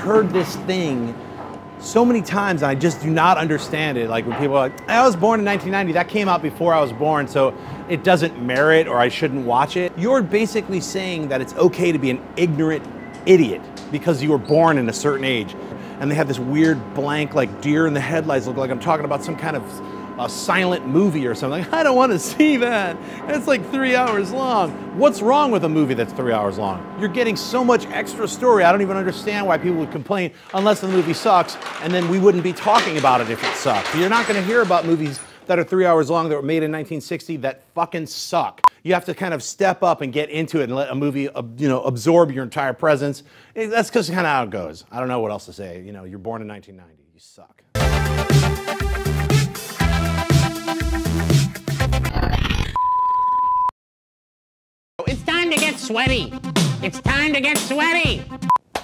heard this thing so many times, and I just do not understand it. Like when people are like, I was born in 1990, that came out before I was born, so it doesn't merit or I shouldn't watch it. You're basically saying that it's okay to be an ignorant idiot because you were born in a certain age. And they have this weird blank, like deer in the headlights, look like I'm talking about some kind of a silent movie or something. I don't want to see that. It's like 3 hours long. What's wrong with a movie that's 3 hours long? You're getting so much extra story. I don't even understand why people would complain unless the movie sucks, and then we wouldn't be talking about it if it sucks. You're not going to hear about movies that are 3 hours long that were made in 1960 that fucking suck. You have to kind of step up and get into it and let a movie, absorb your entire presence. That's just kind of how it goes. I don't know what else to say. You know, you're born in 1990. You suck. It's time to get sweaty. It's time to get sweaty.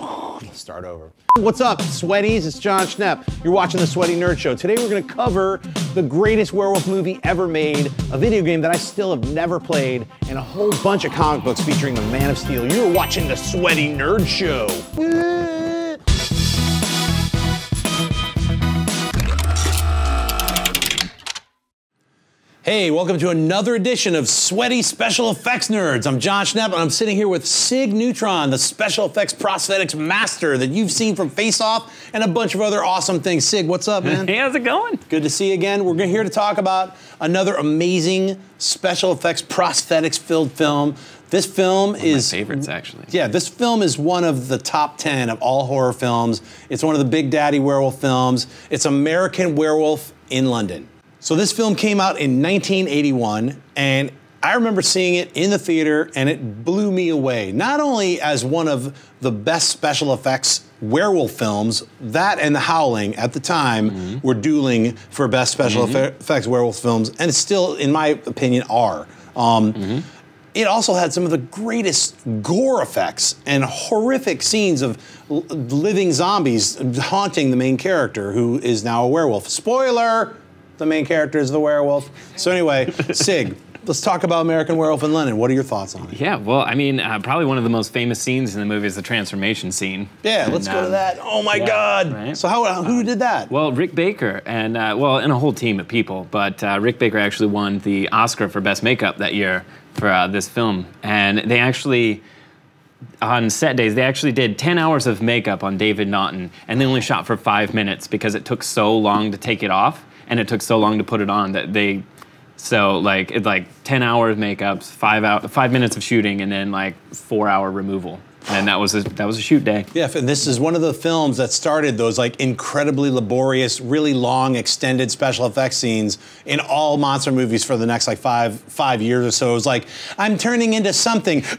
Let's start over. What's up, sweaties? It's Jon Schnepp. You're watching the Sweaty Nerd Show. Today we're going to cover the greatest werewolf movie ever made, a video game that I still have never played, and a whole bunch of comic books featuring the Man of Steel. You're watching the Sweaty Nerd Show. Hey, welcome to another edition of Sweaty Special Effects Nerds. I'm Jon Schnepp, and I'm sitting here with Cig Neutron, the special effects prosthetics master that you've seen from Face Off and a bunch of other awesome things. Cig, what's up, man? Hey, how's it going? Good to see you again. We're here to talk about another amazing special effects prosthetics-filled film. This film is my favorites, actually. Yeah, this film is one of the top 10 of all horror films. It's one of the Big Daddy werewolf films. It's American Werewolf in London. So this film came out in 1981, and I remember seeing it in the theater, and it blew me away. Not only as one of the best special effects werewolf films, that and The Howling at the time were dueling for best special effects werewolf films, and it still, in my opinion, are. It also had some of the greatest gore effects and horrific scenes of living zombies haunting the main character, who is now a werewolf. Spoiler! The main character is the werewolf. So anyway, Cig, let's talk about American Werewolf in London. What are your thoughts on it? Yeah, well, I mean, probably one of the most famous scenes in the movie is the transformation scene. Yeah, let's go to that. Oh my God! Right? So who did that? Well, Rick Baker and and a whole team of people. But Rick Baker actually won the Oscar for Best Makeup that year for this film, and they actually. On set days, they actually did 10 hours of makeup on David Naughton, and they only shot for 5 minutes because it took so long to take it off, and it took so long to put it on that they, so like, it's like 10 hours makeups, 5 minutes of shooting, and then like 4-hour removal. And that was a shoot day. Yeah, and this is one of the films that started those like incredibly laborious, really long, extended special effects scenes in all monster movies for the next like five years or so. It was like, I'm turning into something. For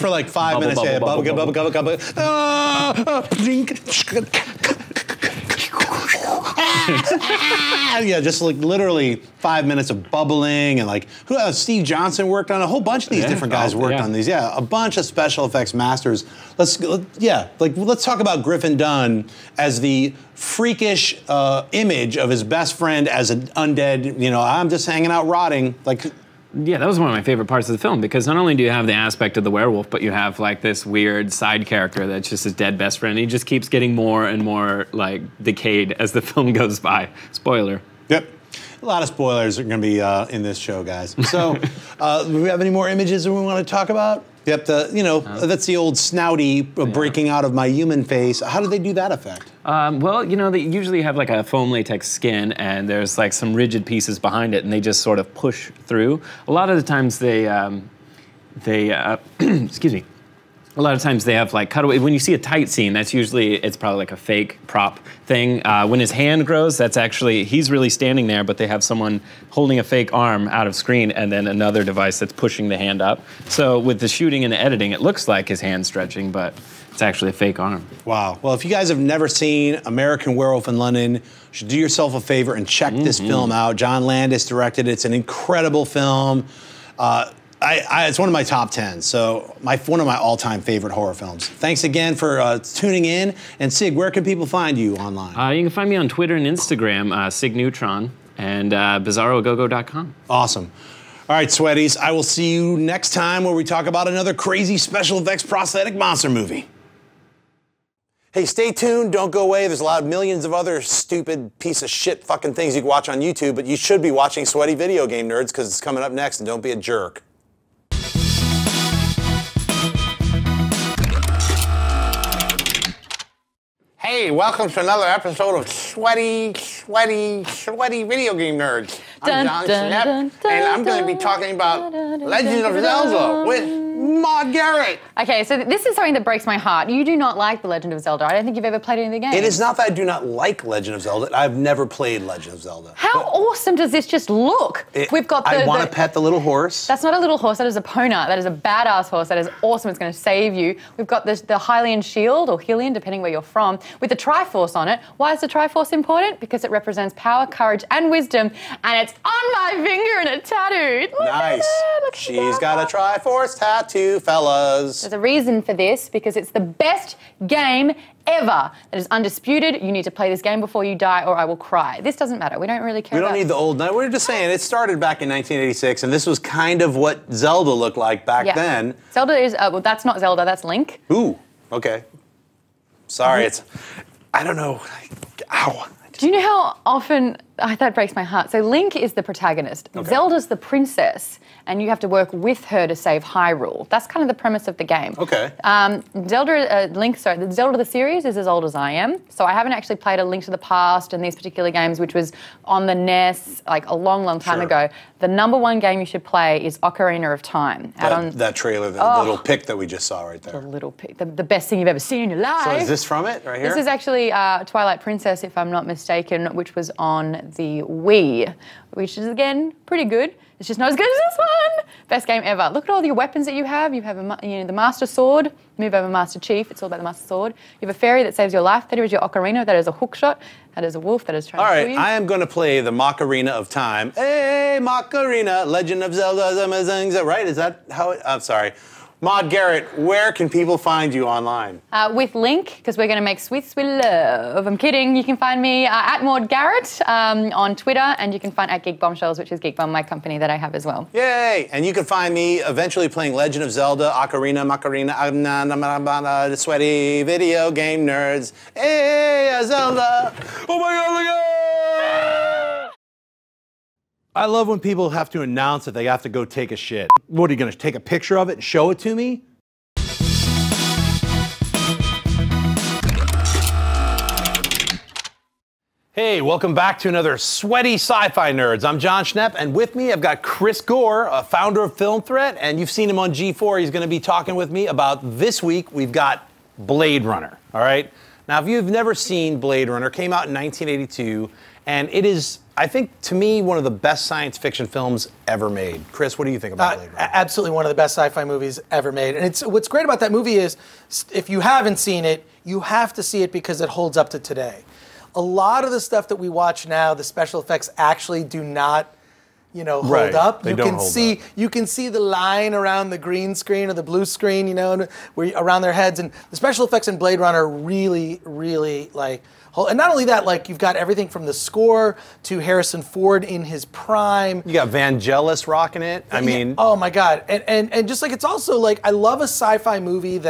like 5 minutes. Yeah, just like literally 5 minutes of bubbling, and like Steve Johnson worked on a whole bunch of these different guys worked on these. Yeah, a bunch of special effects masters. Let's talk about Griffin Dunne as the freakish image of his best friend as an undead. You know, I'm just hanging out rotting. Like. Yeah, that was one of my favorite parts of the film, because not only do you have the aspect of the werewolf, but you have like this weird side character that's just his dead best friend. He just keeps getting more and more like decayed as the film goes by. Spoiler. Yep. A lot of spoilers are going to be in this show, guys. So, do we have any more images that we want to talk about? Yep, that's the old snouty breaking out of my human face. How do they do that effect? Well, they usually have like a foam latex skin, and there's like some rigid pieces behind it, and they just sort of push through. A lot of the times they excuse me. A lot of times they have like cutaway. When you see a tight scene, it's probably like a fake prop thing. When his hand grows, that's actually, he's really standing there, but they have someone holding a fake arm out of screen and then another device that's pushing the hand up. So with the shooting and the editing, it looks like his hand stretching, but it's actually a fake arm. Wow. Well, if you guys have never seen American Werewolf in London, you should do yourself a favor and check this film out. John Landis directed it. It's an incredible film. It's one of my top 10, so one of my all-time favorite horror films. Thanks again for tuning in. And Cig, where can people find you online? You can find me on Twitter and Instagram, Cig Neutron, and bizarrogogo.com. Awesome. All right, Sweaties, I will see you next time where we talk about another crazy special effects prosthetic monster movie. Hey, stay tuned, don't go away. There's a lot of millions of other stupid piece of shit fucking things you can watch on YouTube, but you should be watching Sweaty Video Game Nerds because it's coming up next, and don't be a jerk. Hey, welcome to another episode of Sweaty Video Game Nerds. I'm Jon Schnepp, and I'm going to be talking about Legend of Zelda with Maude Garrett. Okay, so this is something that breaks my heart. You do not like The Legend of Zelda. I don't think you've ever played any of the games. It is not that I do not like Legend of Zelda. I've never played Legend of Zelda. How awesome does this just look? We've got I want to pet the little horse. That's not a little horse, that is a Pona. That is a badass horse. That is awesome. It's going to save you. We've got the Hylian Shield, or Hylian, depending where you're from, with the Triforce on it. Why is the Triforce important? Because it represents power, courage, and wisdom, and it's on my finger in a tattoo. Nice. She's got a Triforce tattoo, fellas. There's a reason for this, because it's the best game ever. It is undisputed. You need to play this game before you die, or I will cry. This doesn't matter. We don't really care. We don't need the old. We're just saying it started back in 1986, and this was kind of what Zelda looked like back then. Zelda is well. That's not Zelda. That's Link. Ooh. Okay. Sorry. I don't know. Ow. Do you know how often that breaks my heart? So Link is the protagonist. Okay. Zelda's the princess, and you have to work with her to save Hyrule. That's kind of the premise of the game. Okay. Zelda the series is as old as I am, so I haven't actually played A Link to the Past and these particular games, which was on the NES like a long, long time ago. The #1 game you should play is Ocarina of Time. That trailer, the little pic that we just saw right there. The little pic, the best thing you've ever seen in your life. So is this from it right here? This is actually Twilight Princess, if I'm not mistaken, which was on the Wii, which is, again, pretty good. It's just not as good as this one. Best game ever. Look at all your weapons that you have. You have the Master Sword. Move over Master Chief. It's all about the Master Sword. You have a fairy that saves your life. That is your ocarina. That is a hook shot. That is a wolf that is trying to kill you. All right, I am going to play the Macarena of Time. Hey, Macarena, Legend of Zelda, right? Is that how it... I'm sorry. Maude Garrett, where can people find you online? With Link, because we're going to make sweet, sweet love. I'm kidding. You can find me at Maude Garrett on Twitter, and you can find at Geek Bombshells, which is Geek Bomb, my company that I have as well. Yay! And you can find me eventually playing Legend of Zelda, Ocarina, Macarena, the Sweaty Video Game Nerds. Hey, Zelda! Oh my God, look at it! I love when people have to announce that they have to go take a shit. What, are you gonna take a picture of it and show it to me? Hey, welcome back to another Sweaty Sci Fi Nerds. I'm Jon Schnepp, and with me I've got Chris Gore, a founder of Film Threat, and you've seen him on G4. He's gonna be talking with me about this week. We've got Blade Runner, all right? Now, if you've never seen Blade Runner, it came out in 1982, and it is, I think, to me, one of the best science fiction films ever made. Chris, what do you think about Blade Runner? Absolutely one of the best sci-fi movies ever made. And what's great about that movie is, if you haven't seen it, you have to see it because it holds up to today. A lot of the stuff that we watch now, the special effects actually do not, hold up. They don't hold up. You can see the line around the green screen or the blue screen, around their heads. And the special effects in Blade Runner really, really, and not only that, you've got everything from the score to Harrison Ford in his prime. You got Vangelis rocking it. I mean, oh my God. And just it's also I love a sci-fi movie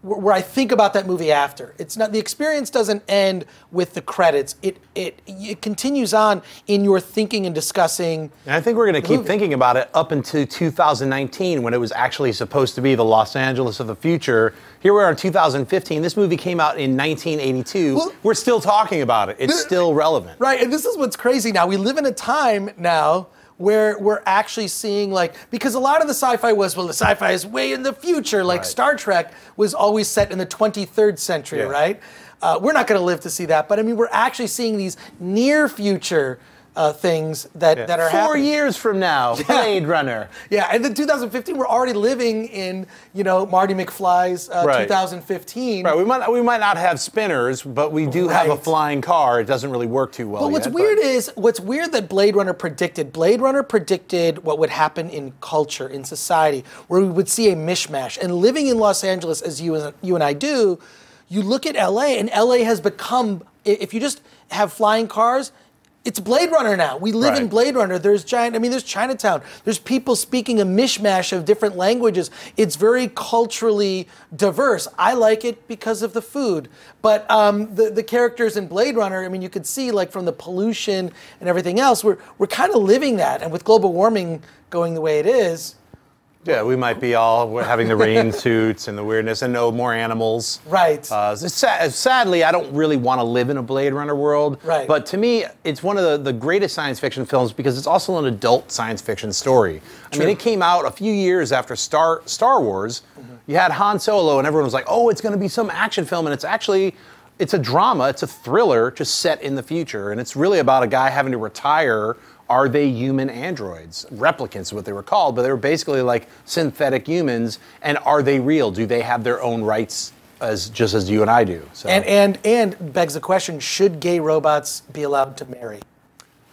where I think about that movie after. It's not, the experience doesn't end with the credits. It continues on in your thinking and discussing. And I think we're going to keep thinking about it up until 2019, when it was actually supposed to be the Los Angeles of the future. Here we are in 2015. This movie came out in 1982. Well, we're still talking about it. It's still relevant. Right, and this is what's crazy now. We live in a time now where we're actually seeing because a lot of the sci-fi was, the sci-fi is way in the future. Star Trek was always set in the 23rd century, right? We're not going to live to see that, but I mean, we're actually seeing these near future things that are happening. 4 years from now, Blade Runner. Yeah, and then 2015, we're already living in, Marty McFly's 2015. Right, we might not have spinners, but we do have a flying car. It doesn't really work too well But what's weird that Blade Runner predicted what would happen in culture, in society, where we would see a mishmash. And living in Los Angeles, as you and I do, you look at LA, and LA has become, if you just have flying cars, It's Blade Runner now. We live in Blade Runner. There's there's Chinatown. There's people speaking a mishmash of different languages. It's very culturally diverse. I like it because of the food. But the characters in Blade Runner, I mean, you could see like from the pollution and everything else, we're kind of living that. And with global warming going the way it is, yeah, we might be all having the rain suits and the weirdness and no more animals. Right. Sadly, I don't really want to live in a Blade Runner world. Right. But to me, it's one of the greatest science fiction films because it's also an adult science fiction story. I mean, it came out a few years after Star Wars. Mm-hmm. You had Han Solo and everyone was like, oh, it's going to be some action film. And it's a drama, it's a thriller just set in the future. And it's really about a guy having to retire. Are they human androids? Replicants is what they were called, but they were basically like synthetic humans. And are they real? Do they have their own rights just as you and I do? So. And begs the question, should gay robots be allowed to marry?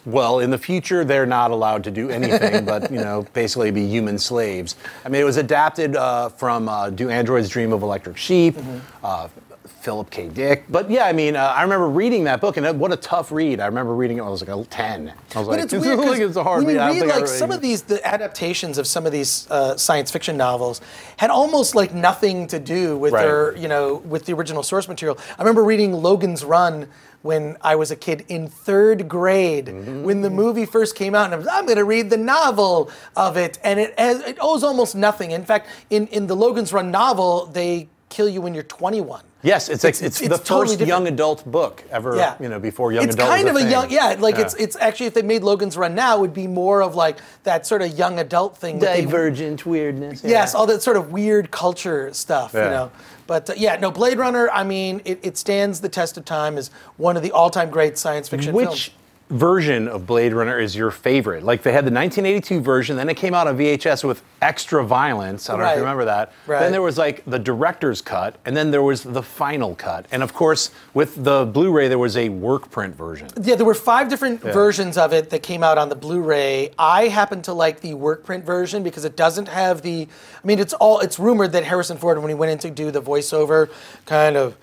Well, in the future, they're not allowed to do anything but, basically be human slaves. I mean, it was adapted from Do Androids Dream of Electric Sheep? Mm-hmm. Philip K. Dick. But yeah, I mean, I remember reading that book, and what a tough read. I remember reading it when I was like a 10. I was like, it's weird, it's a hard when read. you read like some of the adaptations of some of these science fiction novels had almost like nothing to do with their, with the original source material. I remember reading Logan's Run when I was a kid in 3rd grade, when the movie first came out, and I was, I'm going to read the novel of it, and it owes almost nothing. In fact, in the Logan's Run novel, they kill you when you're 21. Yes, it's the totally first young adult book ever, before young adult. It's kind of a young, yeah. It's actually, if they made Logan's Run now, it would be more of like that sort of young adult thing. Divergent weirdness. Yeah. Yes, all that sort of weird culture stuff, But Blade Runner, I mean, it stands the test of time as one of the all-time great science fiction films. Which version of Blade Runner is your favorite? Like they had the 1982 version, then it came out on VHS with extra violence. I don't know if you remember that. Right. Then there was like the director's cut, and then there was the final cut. And of course, with the Blu-ray, there was a work print version. Yeah, there were 5 different versions of it that came out on the Blu-ray. I happen to like the work print version because it doesn't have it's rumored that Harrison Ford, when he went in to do the voiceover, kind of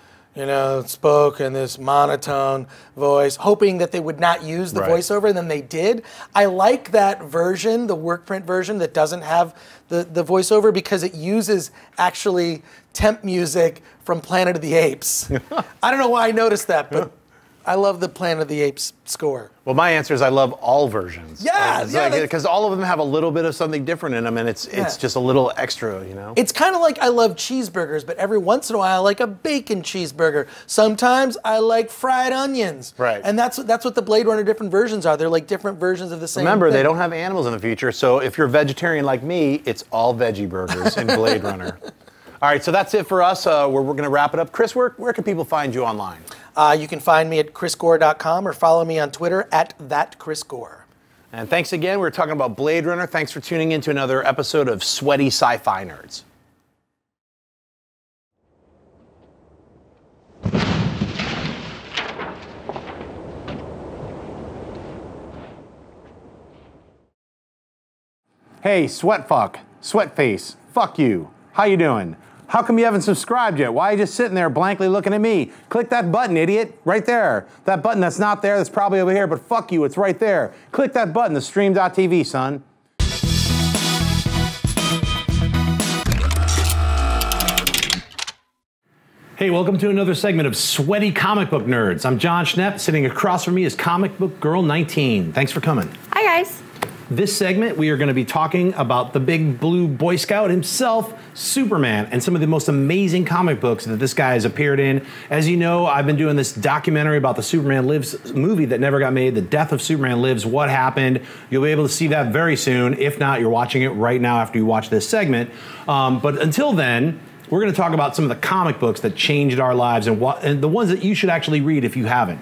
spoke in this monotone voice, hoping that they would not use the voiceover, and then they did. I like that version, the work print version that doesn't have the voiceover, because it uses actually temp music from Planet of the Apes. I don't know why I noticed that, but I love the Planet of the Apes score. Well, my answer is I love all versions. Because all of them have a little bit of something different in them, and it's just a little extra, It's kind of like I love cheeseburgers, but every once in a while I like a bacon cheeseburger. Sometimes I like fried onions. Right. And that's what the Blade Runner different versions are. They're like different versions of the same Remember, thing. they don't have animals in the future, so if you're a vegetarian like me, it's all veggie burgers in Blade Runner. All right, so that's it for us. We're going to wrap it up. Chris, where can people find you online? You can find me at chrisgore.com or follow me on Twitter at @thatchrisgore. And thanks again. We're talking about Blade Runner. Thanks for tuning in to another episode of Sweaty Sci Fi Nerds. Hey, sweatfuck, sweatface, fuck you. How you doing? How come you haven't subscribed yet? Why are you just sitting there blankly looking at me? Click that button, idiot, right there. That button that's not there, that's probably over here, but fuck you, it's right there. Click that button, theStream.tv, son. Hey, welcome to another segment of Sweaty Comic Book Nerds. I'm Jon Schnepp. Sitting across from me is Comic Book Girl 19. Thanks for coming. Hi, guys. This segment, we are going to be talking about the big blue Boy Scout himself, Superman, and some of the most amazing comic books that this guy has appeared in. As you know, I've been doing this documentary about the Superman Lives movie that never got made, The Death of Superman Lives, What Happened. You'll be able to see that very soon. If not, you're watching it right now after you watch this segment. But until then, we're going to talk about some of the comic books that changed our lives and the ones that you should actually read if you haven't.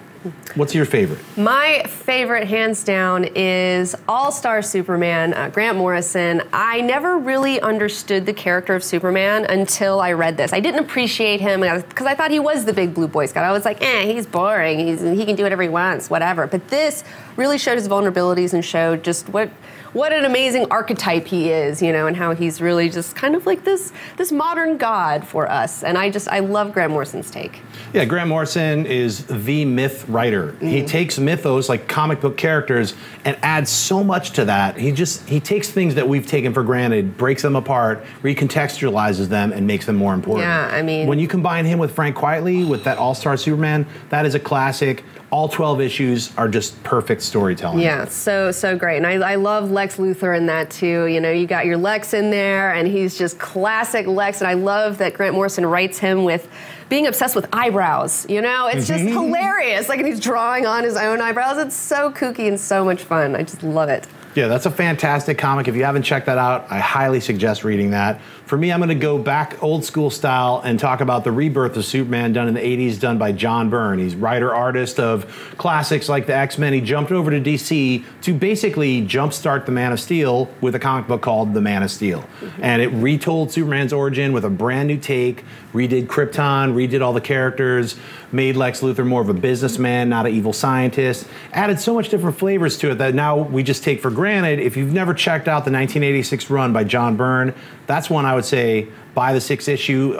What's your favorite? My favorite, hands down, is All-Star Superman, Grant Morrison. I never really understood the character of Superman until I read this. I didn't appreciate him because I thought he was the big blue Boy Scout. I was like, he's boring. He can do whatever he wants, whatever. But this really showed his vulnerabilities and showed just what what an amazing archetype he is, you know, and how he's really just kind of like this modern god for us. And I love Grant Morrison's take. Yeah, Grant Morrison is the myth writer. He takes mythos, like comic book characters, and adds so much to that. He takes things that we've taken for granted, breaks them apart, recontextualizes them, and makes them more important. Yeah, I mean, when you combine him with Frank Quitely, with that All-Star Superman, that is a classic. All 12 issues are just perfect storytelling. Yeah, so great. And I love Lex Luthor in that too. You know, you got your Lex in there, and he's just classic Lex. And I love that Grant Morrison writes him with being obsessed with eyebrows. You know, it's just hilarious. Like, and he's drawing on his own eyebrows. It's so kooky and so much fun. I just love it. Yeah, that's a fantastic comic. If you haven't checked that out, I highly suggest reading that. For me, I'm going to go back old school style and talk about the rebirth of Superman done in the 80s, done by John Byrne. He's writer-artist of classics like the X-Men. He jumped over to DC to basically jumpstart the Man of Steel with a comic book called The Man of Steel. And it retold Superman's origin with a brand new take, redid Krypton, redid all the characters, made Lex Luthor more of a businessman, not an evil scientist, added so much different flavors to it that now we just take for granted. If you've never checked out the 1986 run by John Byrne, that's one I would say buy the 6-issue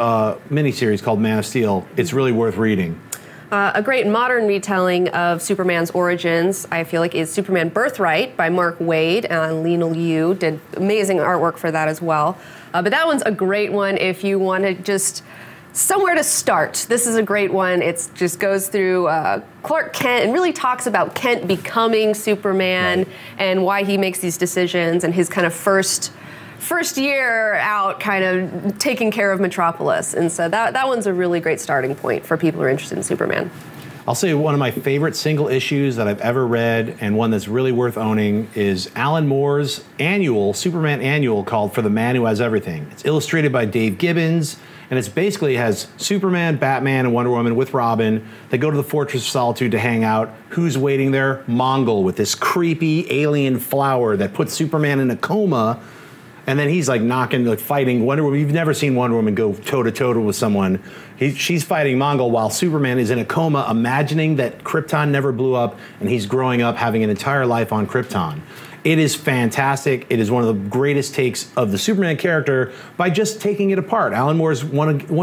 miniseries called Man of Steel. It's really worth reading. A great modern retelling of Superman's origins, I feel like, is Superman Birthright by Mark Waid. Lena Liu did amazing artwork for that as well. But that one's a great one if you want to just somewhere to start. This is a great one. It just goes through Clark Kent and really talks about Kent becoming Superman and why he makes these decisions and his kind of first year out kind of taking care of Metropolis. And so that one's a really great starting point for people who are interested in Superman. I'll say one of my favorite single issues that I've ever read, and one that's really worth owning, is Alan Moore's Superman annual called For the Man Who Has Everything. It's illustrated by Dave Gibbons, and it's basically has Superman, Batman, and Wonder Woman with Robin. They go to the Fortress of Solitude to hang out. Who's waiting there? Mongol with this creepy alien flower that puts Superman in a coma. And then he's like fighting Wonder Woman. You've never seen Wonder Woman go toe-to-toe with someone. She's fighting Mongol while Superman is in a coma, imagining that Krypton never blew up, and he's growing up having an entire life on Krypton. It is fantastic. It is one of the greatest takes of the Superman character by just taking it apart. Alan Moore's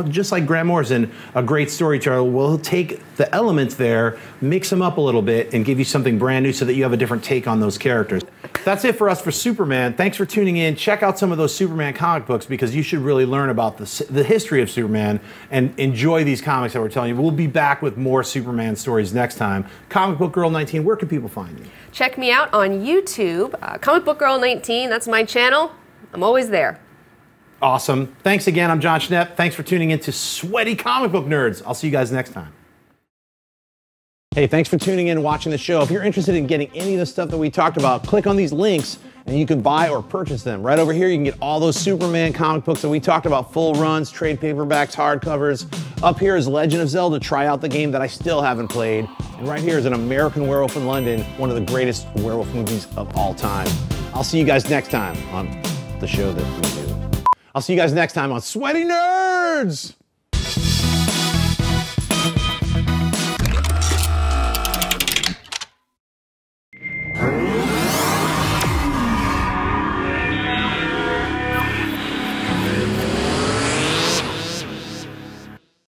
just like Grant Morrison, a great storyteller. Will take the elements there, mix them up a little bit, and give you something brand new so that you have a different take on those characters. That's it for us for Superman. Thanks for tuning in. Check out some of those Superman comic books because you should really learn about the history of Superman and enjoy these comics that we're telling you. We'll be back with more Superman stories next time. Comic Book Girl 19, where can people find you? Check me out on YouTube, Comic Book Girl 19. That's my channel. I'm always there. Awesome. Thanks again. I'm Jon Schnepp. Thanks for tuning in to Sweaty Comic Book Nerds. I'll see you guys next time. Hey, thanks for tuning in and watching the show. If you're interested in getting any of the stuff that we talked about, click on these links and you can buy or purchase them. Right over here, you can get all those Superman comic books that we talked about, full runs, trade paperbacks, hardcovers. Up here is Legend of Zelda, try out the game that I still haven't played. And right here is An American Werewolf in London, one of the greatest werewolf movies of all time. I'll see you guys next time on the show that we do. I'll see you guys next time on Sweaty Nerds!